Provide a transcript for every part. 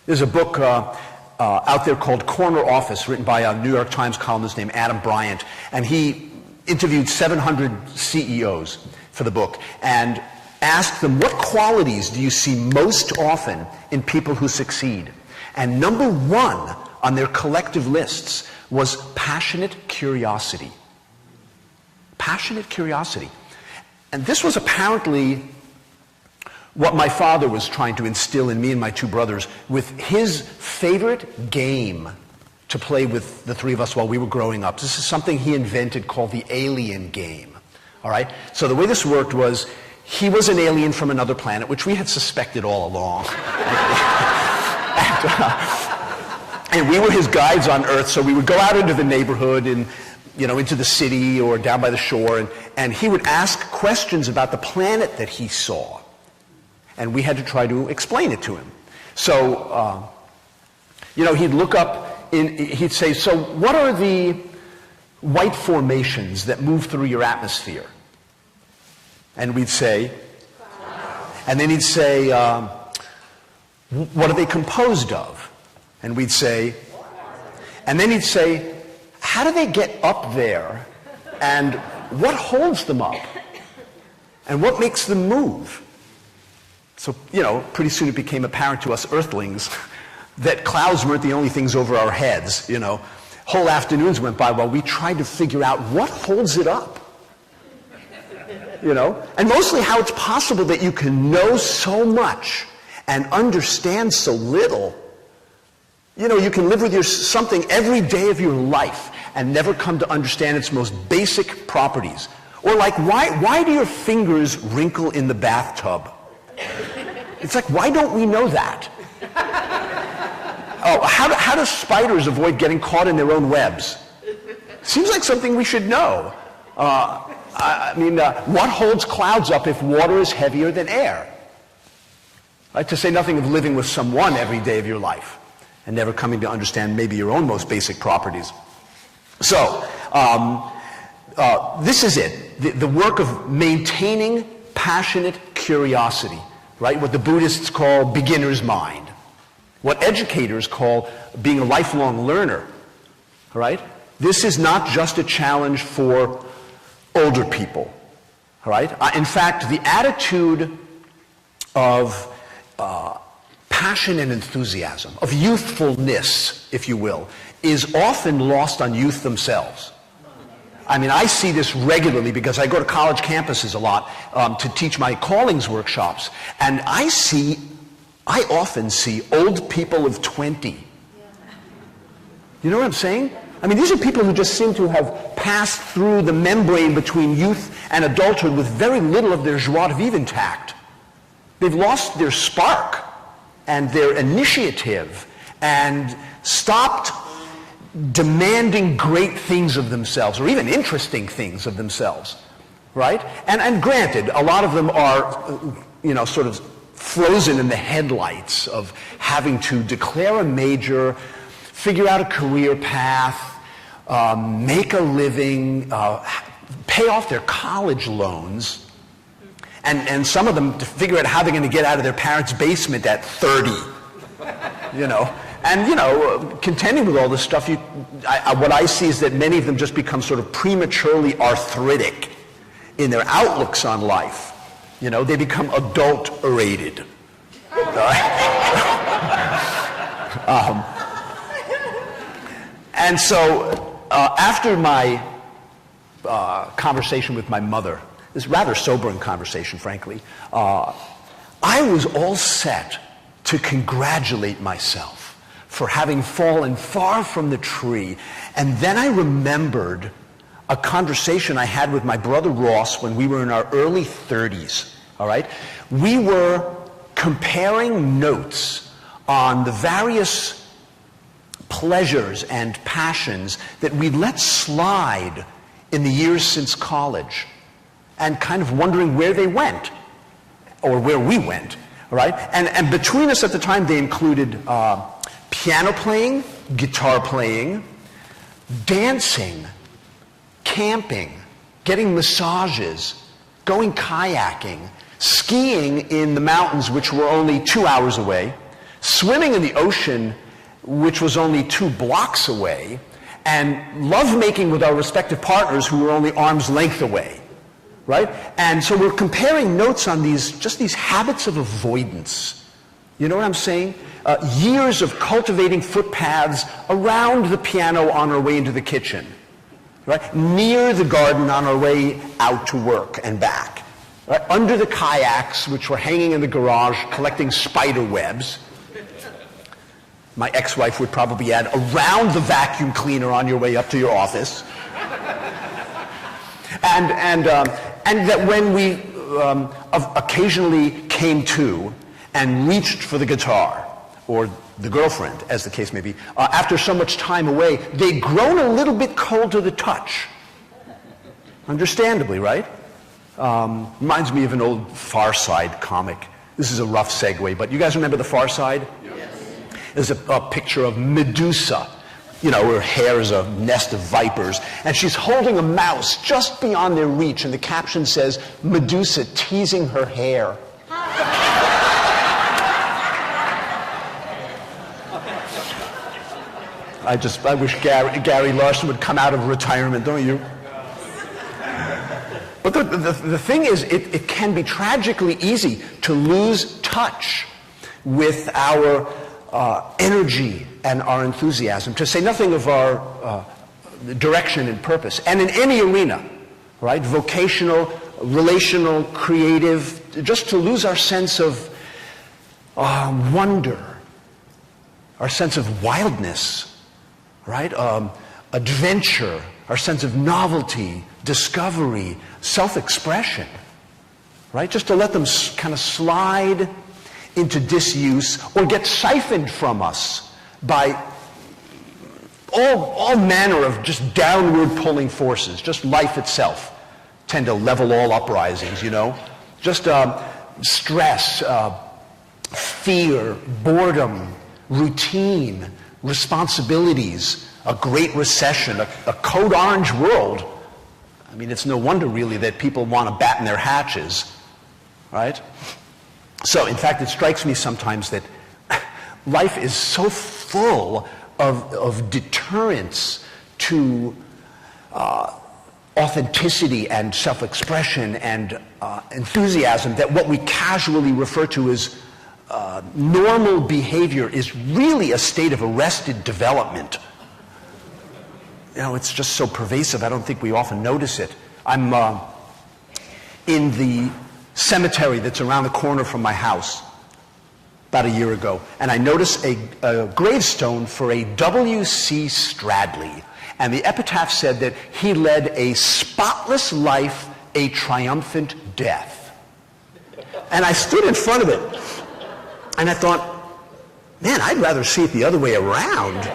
There's a book out there called Corner Office, written by a New York Times columnist named Adam Bryant, and he interviewed 700 CEOs for the book and asked them, what qualities do you see most often in people who succeed? And number one on their collective lists was passionate curiosity. Passionate curiosity. And this was apparently what my father was trying to instill in me and my two brothers with his favorite game to play with the three of us while we were growing up. This is something he invented called the alien game. All right? So the way this worked was he was an alien from another planet, which we had suspected all along. And we were his guides on Earth, so we would go out into the neighborhood and, into the city or down by the shore, and he would ask questions about the planet that he saw. And we had to try to explain it to him. So, he'd look up, he'd say, so what are the white formations that move through your atmosphere? And we'd say, and then he'd say, what are they composed of? And we'd say, and then he'd say, how do they get up there? And what holds them up? And what makes them move? So, pretty soon it became apparent to us Earthlings that clouds weren't the only things over our heads, Whole afternoons went by while we tried to figure out what holds it up. And mostly how it's possible that you can know so much and understand so little. You can live with something every day of your life and never come to understand its most basic properties. Or like, why do your fingers wrinkle in the bathtub? It's like, why don't we know that? Oh, how do spiders avoid getting caught in their own webs? Seems like something we should know. What holds clouds up if water is heavier than air? Right? To say nothing of living with someone every day of your life and never coming to understand maybe your own most basic properties. So, this is it. The work of maintaining passionate curiosity, right? What the Buddhists call beginner's mind. What educators call being a lifelong learner, all right? This is not just a challenge for older people, all right? In fact, the attitude of passion and enthusiasm, of youthfulness, if you will, is often lost on youth themselves. I see this regularly because I go to college campuses a lot to teach my callings workshops, and I often see old people of 20. You know what I'm saying? These are people who just seem to have passed through the membrane between youth and adulthood with very little of their joie de vivre intact. They've lost their spark and their initiative and stopped demanding great things of themselves or even interesting things of themselves, right? And granted, a lot of them are, sort of frozen in the headlights of having to declare a major, figure out a career path, make a living, pay off their college loans, and some of them to figure out how they're going to get out of their parents' basement at 30, And, contending with all this stuff, what I see is that many of them just become sort of prematurely arthritic in their outlooks on life. They become adulterated. And so, after my conversation with my mother, this rather sobering conversation, frankly, I was all set to congratulate myself for having fallen far from the tree. And then I remembered a conversation I had with my brother Ross when we were in our early 30s, all right? We were comparing notes on the various pleasures and passions that we let slide in the years since college and kind of wondering where they went or where we went, all right? And between us at the time, they included piano playing, guitar playing, dancing, camping, getting massages, going kayaking, skiing in the mountains, which were only 2 hours away, swimming in the ocean, which was only 2 blocks away, and lovemaking with our respective partners who were only arm's length away, right? And so we're comparing notes on these habits of avoidance. You know what I'm saying? Years of cultivating footpaths around the piano on our way into the kitchen, right? Near the garden on our way out to work and back, right? Under the kayaks, which were hanging in the garage collecting spider webs. My ex-wife would probably add, around the vacuum cleaner on your way up to your office. And that when we occasionally came to and reached for the guitar, or the girlfriend, as the case may be, after so much time away, they'd grown a little bit cold to the touch. Understandably, right? Reminds me of an old Far Side comic. This is a rough segue, but you guys remember the Far Side? Yes. There's a picture of Medusa. You know, her hair is a nest of vipers, and she's holding a mouse just beyond their reach, and the caption says, "Medusa teasing her hair." I wish Gary Larson would come out of retirement, don't you? But the thing is, it can be tragically easy to lose touch with our energy and our enthusiasm, to say nothing of our direction and purpose. And in any arena, right, vocational, relational, creative, just to lose our sense of wonder, our sense of wildness, right? Adventure, our sense of novelty, discovery, self-expression, right? Just to let them kind of slide into disuse or get siphoned from us by all manner of just downward pulling forces. Just life itself tend to level all uprisings, you know? Just stress, fear, boredom, routine, responsibilities, a great recession, a code orange world. I mean, it's no wonder really that people want to batten their hatches, right? So, in fact, it strikes me sometimes that life is so full of deterrents to authenticity and self-expression and enthusiasm that what we casually refer to as normal behavior is really a state of arrested development. You know, it's just so pervasive, I don't think we often notice it. I'm in the cemetery that's around the corner from my house about a year ago, and I noticed a gravestone for a W.C. Stradley, and the epitaph said that he led a spotless life, a triumphant death. And I stood in front of it, and I thought, man, I'd rather see it the other way around.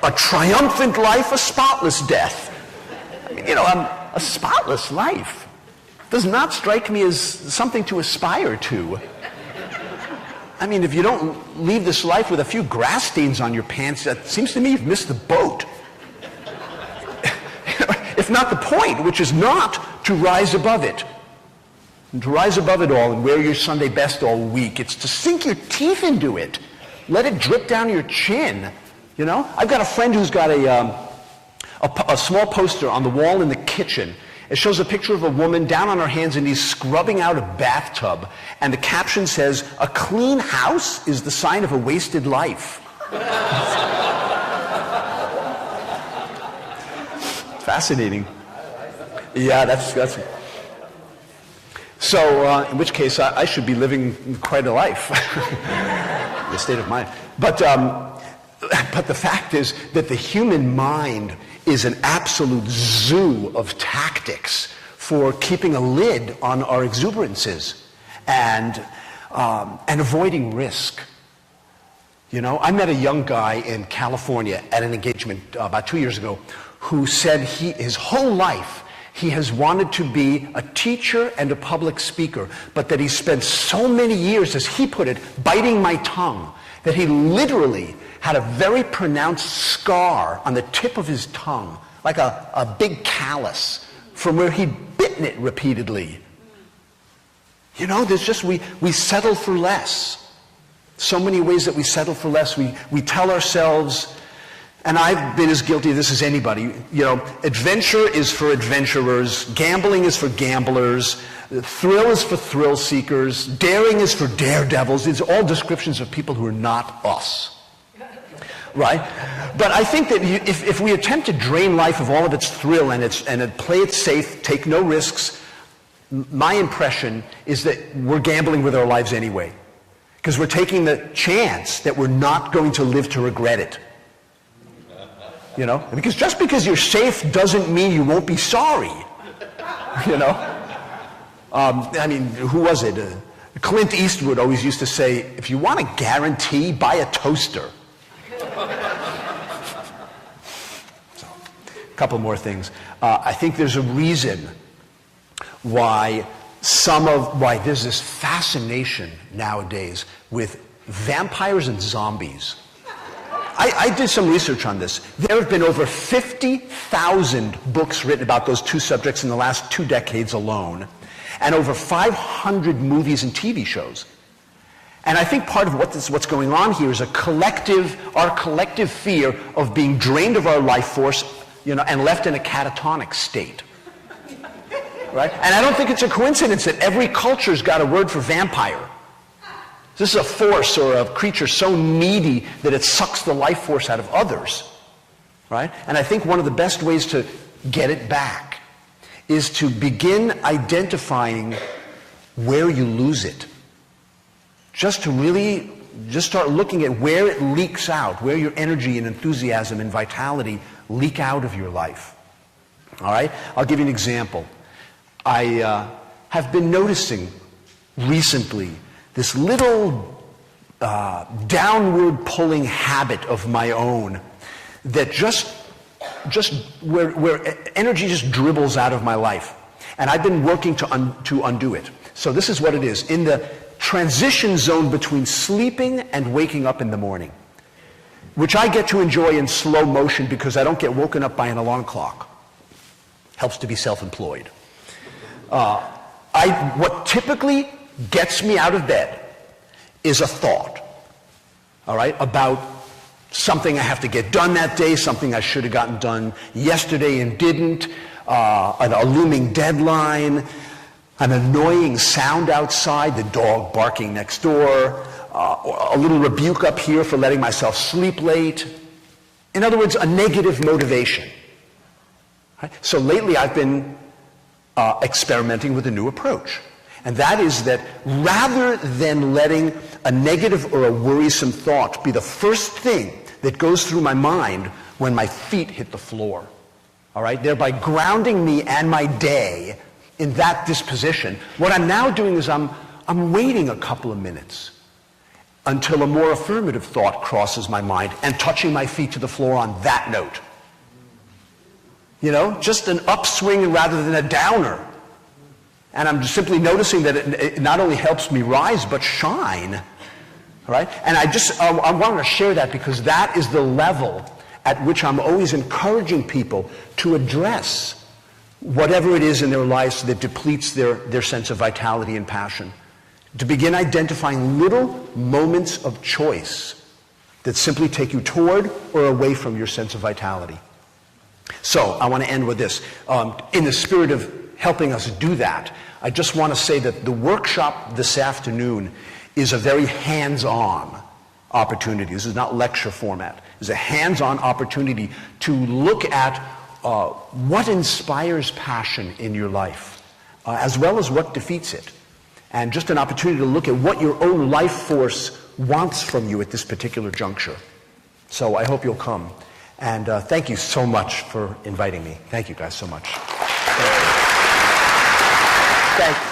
A triumphant life, a spotless death. I mean, you know, a spotless life does not strike me as something to aspire to. I mean, if you don't leave this life with a few grass stains on your pants, it seems to me you've missed the boat. If not the point, which is not to rise above it. And to rise above it all and wear your Sunday best all week. It's to sink your teeth into it. Let it drip down your chin. You know? I've got a friend who's got a small poster on the wall in the kitchen. It shows a picture of a woman down on her hands and knees scrubbing out a bathtub. And the caption says, "A clean house is the sign of a wasted life." Fascinating. Yeah, that's so, in which case, I should be living quite a life. The state of mind. But the fact is that the human mind is an absolute zoo of tactics for keeping a lid on our exuberances and avoiding risk. You know, I met a young guy in California at an engagement about 2 years ago who said his whole life he has wanted to be a teacher and a public speaker, but that he spent so many years, as he put it, biting my tongue, that he literally had a very pronounced scar on the tip of his tongue, like a big callus, from where he'd bitten it repeatedly. You know, there's just, we settle for less. So many ways that we settle for less. We tell ourselves, and I've been as guilty of this as anybody, adventure is for adventurers, gambling is for gamblers, thrill is for thrill seekers, daring is for daredevils. These are all descriptions of people who are not us. Right? But I think that if we attempt to drain life of all of its thrill and play it safe, take no risks, my impression is that we're gambling with our lives anyway. Because we're taking the chance that we're not going to live to regret it. Because just because you're safe doesn't mean you won't be sorry. Who was it? Clint Eastwood always used to say, if you want a guarantee, buy a toaster. A couple more things. I think there's a reason why there's this fascination nowadays with vampires and zombies. I did some research on this. There have been over 50,000 books written about those two subjects in the last 2 decades alone, and over 500 movies and TV shows. And I think part of what's going on here is our collective fear of being drained of our life force, and left in a catatonic state. Right? And I don't think it's a coincidence that every culture's got a word for vampire. This is a force or a creature so needy that it sucks the life force out of others. Right? And I think one of the best ways to get it back is to begin identifying where you lose it. Just start looking at where it leaks out, where your energy and enthusiasm and vitality leak out of your life. All right? I'll give you an example. I have been noticing recently this little downward pulling habit of my own that just where energy just dribbles out of my life. And I've been working to undo it. So this is what it is. In the transition zone between sleeping and waking up in the morning, which I get to enjoy in slow motion because I don't get woken up by an alarm clock. Helps to be self-employed. What typically gets me out of bed is a thought, all right, about something I have to get done that day, something I should have gotten done yesterday and didn't, a looming deadline, an annoying sound outside, the dog barking next door, a little rebuke up here for letting myself sleep late. In other words, a negative motivation. Right? So lately I've been experimenting with a new approach. And that is that rather than letting a negative or a worrisome thought be the first thing that goes through my mind when my feet hit the floor, all right, thereby grounding me and my day in that disposition, what I'm now doing is I'm waiting a couple of minutes until a more affirmative thought crosses my mind and touching my feet to the floor on that note. Just an upswing rather than a downer. And I'm just simply noticing that it not only helps me rise, but shine. All right? And I wanted to share that because that is the level at which I'm always encouraging people to address whatever it is in their lives that depletes their sense of vitality and passion. To begin identifying little moments of choice that simply take you toward or away from your sense of vitality. So I want to end with this. In the spirit of helping us do that, I just want to say that the workshop this afternoon is a very hands-on opportunity. This is not lecture format. It's a hands-on opportunity to look at what inspires passion in your life, as well as what defeats it. And just an opportunity to look at what your own life force wants from you at this particular juncture. So I hope you'll come. And thank you so much for inviting me. Thank you guys so much. Thank you.